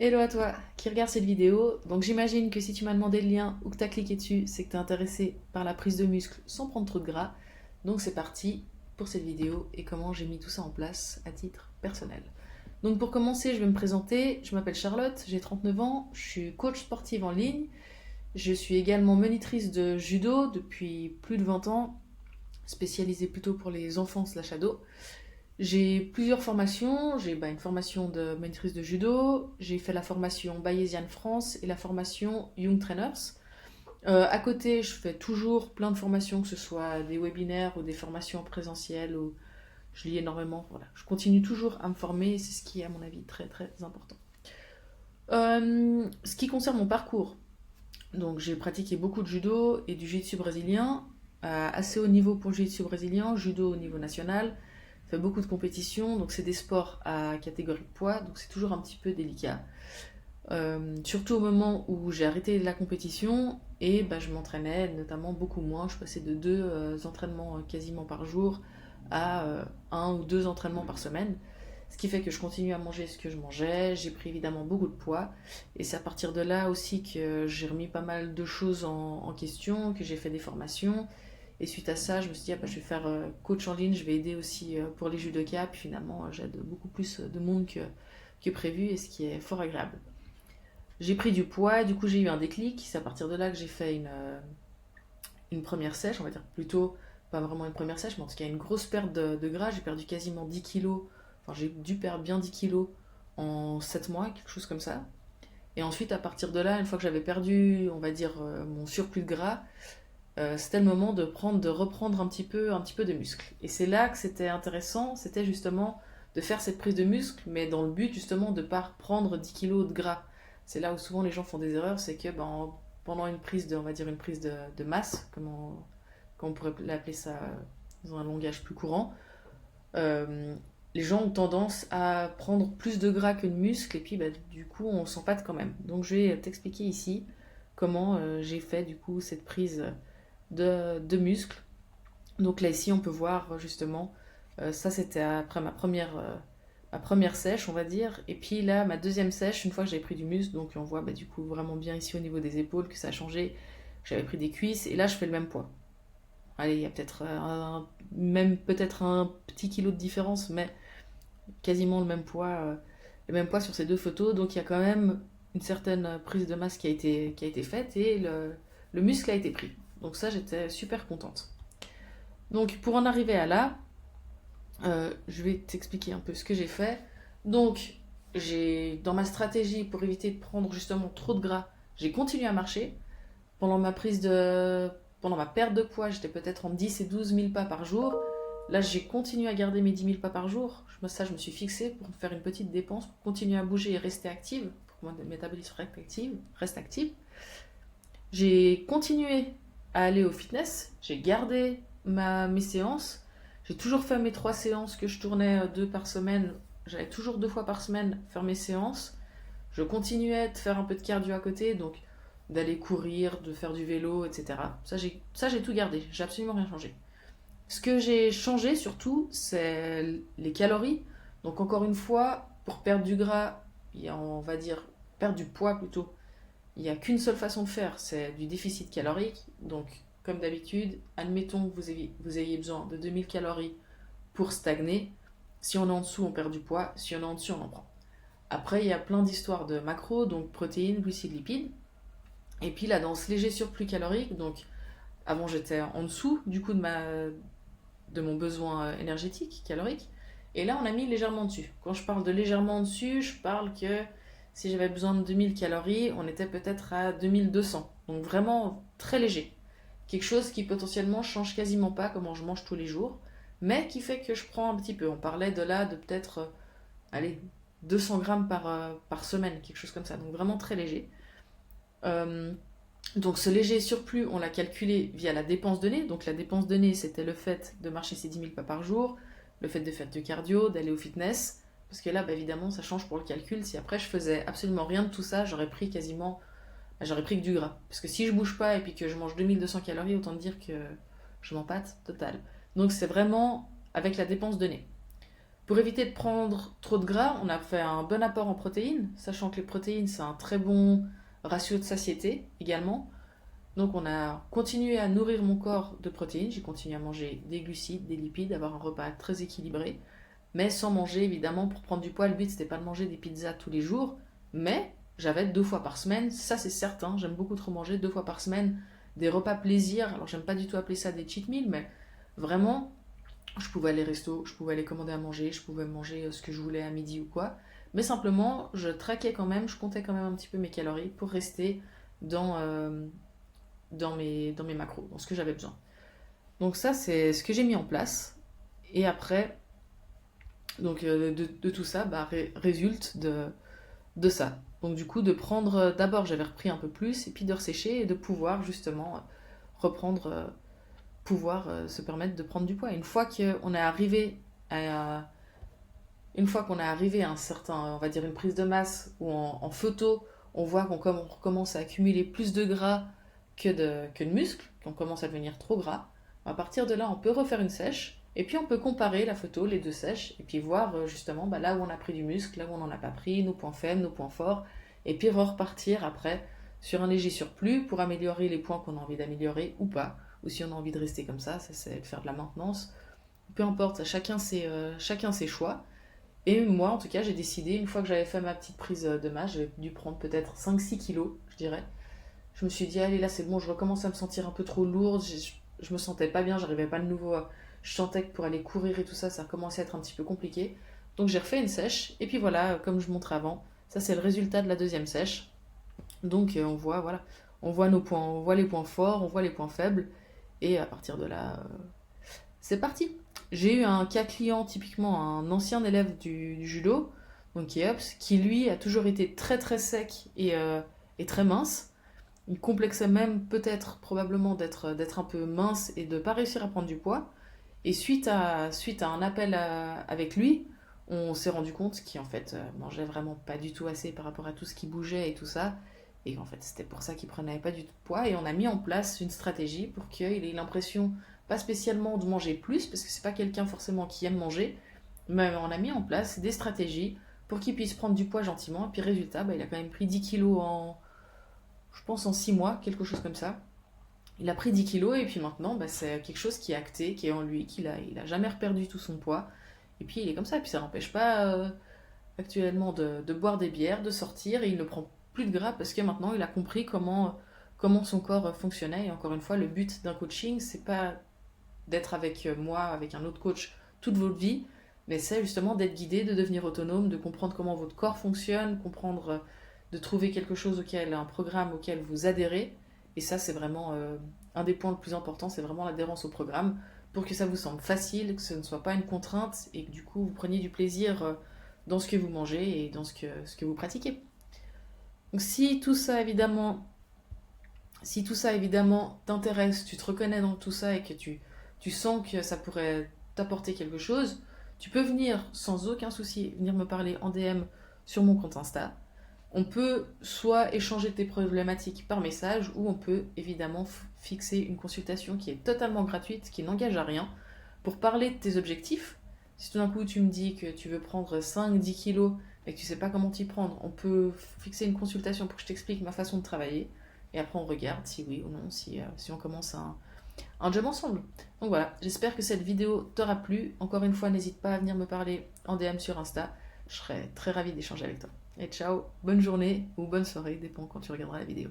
Hello à toi qui regarde cette vidéo. Donc j'imagine que si tu m'as demandé le lien ou que tu as cliqué dessus, c'est que tu es intéressé par la prise de muscle sans prendre trop de gras. Donc c'est parti pour cette vidéo et comment j'ai mis tout ça en place à titre personnel. Donc pour commencer, je vais me présenter. Je m'appelle Charlotte, j'ai 39 ans, je suis coach sportive en ligne. Je suis également monitrice de judo depuis plus de 20 ans, spécialisée plutôt pour les enfants/ados. J'ai plusieurs formations. J'ai une formation de maîtrise de judo, j'ai fait la formation Bayesian France et la formation Young Trainers. À côté, je fais toujours plein de formations, que ce soit des webinaires ou des formations en présentiel, où je lis énormément. Voilà. Je continue toujours à me former, c'est ce qui est à mon avis très très important. Ce qui concerne mon parcours, donc j'ai pratiqué beaucoup de judo et du jiu-jitsu brésilien, assez haut niveau pour le jiu-jitsu brésilien, judo au niveau national, fait beaucoup de compétitions, donc c'est des sports à catégorie de poids, donc c'est toujours un petit peu délicat. Surtout au moment où j'ai arrêté la compétition et je m'entraînais notamment beaucoup moins. Je passais de deux entraînements quasiment par jour à un ou deux entraînements par semaine. Ce qui fait que je continue à manger ce que je mangeais. J'ai pris évidemment beaucoup de poids. Et c'est à partir de là aussi que j'ai remis pas mal de choses en question, que j'ai fait des formations. Et suite à ça, je me suis dit, je vais faire coach en ligne, je vais aider aussi pour les judokas. Puis finalement, j'aide beaucoup plus de monde que prévu, et ce qui est fort agréable. J'ai pris du poids, du coup j'ai eu un déclic. C'est à partir de là que j'ai fait une première sèche, on va dire plutôt, pas vraiment une première sèche, mais en tout cas une grosse perte de gras. J'ai perdu quasiment 10 kilos, enfin j'ai dû perdre bien 10 kilos en 7 mois, quelque chose comme ça. Et ensuite, à partir de là, une fois que j'avais perdu, on va dire, mon surplus de gras, c'était le moment de reprendre un petit peu de muscle. Et c'est là que c'était intéressant, c'était justement de faire cette prise de muscle, mais dans le but justement de ne pas reprendre 10 kilos de gras. C'est là où souvent les gens font des erreurs, c'est que pendant une prise de, on va dire une prise de masse, comme on pourrait l'appeler ça dans un langage plus courant, euh, les gens ont tendance à prendre plus de gras que de muscle et puis du coup on s'empâte quand même. Donc je vais t'expliquer ici comment j'ai fait du coup cette prise de muscles. Donc là ici on peut voir justement, ça c'était après ma première sèche on va dire, et puis là ma deuxième sèche une fois que j'avais pris du muscle, donc on voit du coup vraiment bien ici au niveau des épaules que ça a changé, j'avais pris des cuisses et là je fais le même poids. Allez, il y a peut-être même peut-être un petit kilo de différence, mais quasiment le même poids sur ces deux photos, donc il y a quand même une certaine prise de masse qui a été faite et le muscle a été pris. Donc ça j'étais super contente. Donc pour en arriver à là, je vais t'expliquer un peu ce que j'ai fait. Donc dans ma stratégie pour éviter de prendre justement trop de gras, j'ai continué à marcher. Pendant ma pendant ma perte de poids, j'étais peut-être en 10 et 12 000 pas par jour. Là, j'ai continué à garder mes 10 000 pas par jour. Ça, je me suis fixé pour me faire une petite dépense, pour continuer à bouger et rester active, pour que mon métabolisme reste active. J'ai continué à aller au fitness, j'ai gardé mes séances, j'ai toujours fait mes 3 séances que je tournais 2 par semaine, j'allais toujours 2 fois par semaine faire mes séances. Je continuais de faire un peu de cardio à côté, donc d'aller courir, de faire du vélo, etc. Ça, j'ai tout gardé, j'ai absolument rien changé. Ce que j'ai changé surtout, c'est les calories. Donc encore une fois, pour perdre du gras, on va dire perdre du poids plutôt, il n'y a qu'une seule façon de faire, c'est du déficit calorique. Donc, comme d'habitude, admettons que vous ayez besoin de 2000 calories pour stagner. Si on est en dessous, on perd du poids. Si on est en dessus, on en prend. Après, il y a plein d'histoires de macros, donc protéines, glucides, lipides. Et puis là, dans ce léger surplus calorique, donc avant j'étais en dessous du coup de mon besoin énergétique, calorique. Et là, on a mis légèrement dessus. Quand je parle de légèrement dessus, je parle que si j'avais besoin de 2000 calories, on était peut-être à 2200. Donc vraiment très léger. Quelque chose qui potentiellement change quasiment pas comment je mange tous les jours, mais qui fait que je prends un petit peu. On parlait de peut-être, allez, 200 grammes par semaine, quelque chose comme ça. Donc vraiment très léger. Euh, donc ce léger surplus, on l'a calculé via la dépense donnée. Donc la dépense donnée, c'était le fait de marcher ces 10 000 pas par jour, le fait de faire du cardio, d'aller au fitness. Parce que là, évidemment, ça change pour le calcul. Si après je faisais absolument rien de tout ça, j'aurais pris que du gras. Parce que si je bouge pas et puis que je mange 2200 calories, autant dire que je m'empâte total. Donc c'est vraiment avec la dépense donnée. Pour éviter de prendre trop de gras, on a fait un bon apport en protéines, sachant que les protéines, c'est un très bon ratio de satiété également. Donc on a continué à nourrir mon corps de protéines, j'ai continué à manger des glucides, des lipides, avoir un repas très équilibré, mais sans manger évidemment pour prendre du poids. Le but c'était pas de manger des pizzas tous les jours, mais j'avais 2 fois par semaine, ça c'est certain, j'aime beaucoup trop manger 2 fois par semaine, des repas plaisir. Alors j'aime pas du tout appeler ça des cheat meals, mais vraiment je pouvais aller resto, je pouvais aller commander à manger, je pouvais manger ce que je voulais à midi ou quoi, mais simplement je traquais quand même, je comptais quand même un petit peu mes calories pour rester dans, dans mes macros, dans ce que j'avais besoin. Donc ça, c'est ce que j'ai mis en place. Et après, donc de tout ça, bah, résulte de ça. Donc du coup, de prendre, d'abord j'avais repris un peu plus, et puis de ressécher et de pouvoir justement reprendre, pouvoir se permettre de prendre du poids. Une fois qu'on est arrivé à, une fois qu'on est arrivé à un certain, on va dire une prise de masse, ou en photo, on voit qu'on commence à accumuler plus de gras que de muscles, qu'on commence à devenir trop gras, à partir de là, on peut refaire une sèche, et puis on peut comparer la photo, les deux sèches, et puis voir justement bah, là où on a pris du muscle, là où on n'en a pas pris, nos points faibles, nos points forts, et puis repartir après sur un léger surplus pour améliorer les points qu'on a envie d'améliorer ou pas, ou si on a envie de rester comme ça c'est de faire de la maintenance. Peu importe, chacun ses choix. Et moi, en tout cas, j'ai décidé, une fois que j'avais fait ma petite prise de masse, j'ai dû prendre peut-être 5-6 kilos, je dirais. Je me suis dit, allez, là, c'est bon, je recommence à me sentir un peu trop lourde. Je me sentais pas bien, j'arrivais pas de nouveau. Je sentais que pour aller courir et tout ça, ça commençait à être un petit peu compliqué. Donc j'ai refait une sèche. Et puis voilà, comme je montrais avant, ça c'est le résultat de la deuxième sèche. Donc on voit, voilà, on voit nos points, on voit les points forts, on voit les points faibles. Et à partir de là, c'est parti. J'ai eu un cas client, typiquement un ancien élève du judo, donc Kieps, qui lui a toujours été très très sec et très mince. Il complexait même peut-être, probablement, d'être un peu mince et de ne pas réussir à prendre du poids. Et suite à un appel avec lui, on s'est rendu compte qu'il en fait mangeait vraiment pas du tout assez par rapport à tout ce qui bougeait et tout ça. Et en fait, c'était pour ça qu'il prenait pas du tout de poids. Et on a mis en place une stratégie pour qu'il ait l'impression, pas spécialement de manger plus, parce que c'est pas quelqu'un forcément qui aime manger, mais on a mis en place des stratégies pour qu'il puisse prendre du poids gentiment. Et puis résultat, bah, il a quand même pris 10 kilos je pense en 6 mois, quelque chose comme ça. Il a pris 10 kilos et puis maintenant, bah, c'est quelque chose qui est acté, qui est en lui, il a jamais reperdu tout son poids. Et puis il est comme ça, et puis ça n'empêche pas actuellement de boire des bières, de sortir, et il ne prend plus de gras parce que maintenant il a compris comment son corps fonctionnait. Et encore une fois, le but d'un coaching, c'est pas d'être avec moi, avec un autre coach toute votre vie, mais c'est justement d'être guidé, de devenir autonome, de comprendre comment votre corps fonctionne, comprendre, de trouver quelque chose auquel, un programme auquel vous adhérez. Et ça, c'est vraiment un des points le plus important, c'est vraiment l'adhérence au programme, pour que ça vous semble facile, que ce ne soit pas une contrainte, et que du coup, vous preniez du plaisir dans ce que vous mangez et dans ce que vous pratiquez. Donc si tout ça évidemment t'intéresse, tu te reconnais dans tout ça et que tu sens que ça pourrait t'apporter quelque chose, tu peux venir sans aucun souci, venir me parler en DM sur mon compte Insta. On peut soit échanger tes problématiques par message, ou on peut évidemment fixer une consultation qui est totalement gratuite, qui n'engage à rien, pour parler de tes objectifs. Si tout d'un coup tu me dis que tu veux prendre 5-10 kilos et que tu sais pas comment t'y prendre, on peut fixer une consultation pour que je t'explique ma façon de travailler. Et après on regarde si oui ou non, si on commence un job ensemble. Donc voilà, j'espère que cette vidéo t'aura plu. Encore une fois, n'hésite pas à venir me parler en DM sur Insta. Je serai très ravie d'échanger avec toi. Et ciao, bonne journée ou bonne soirée, dépend quand tu regarderas la vidéo.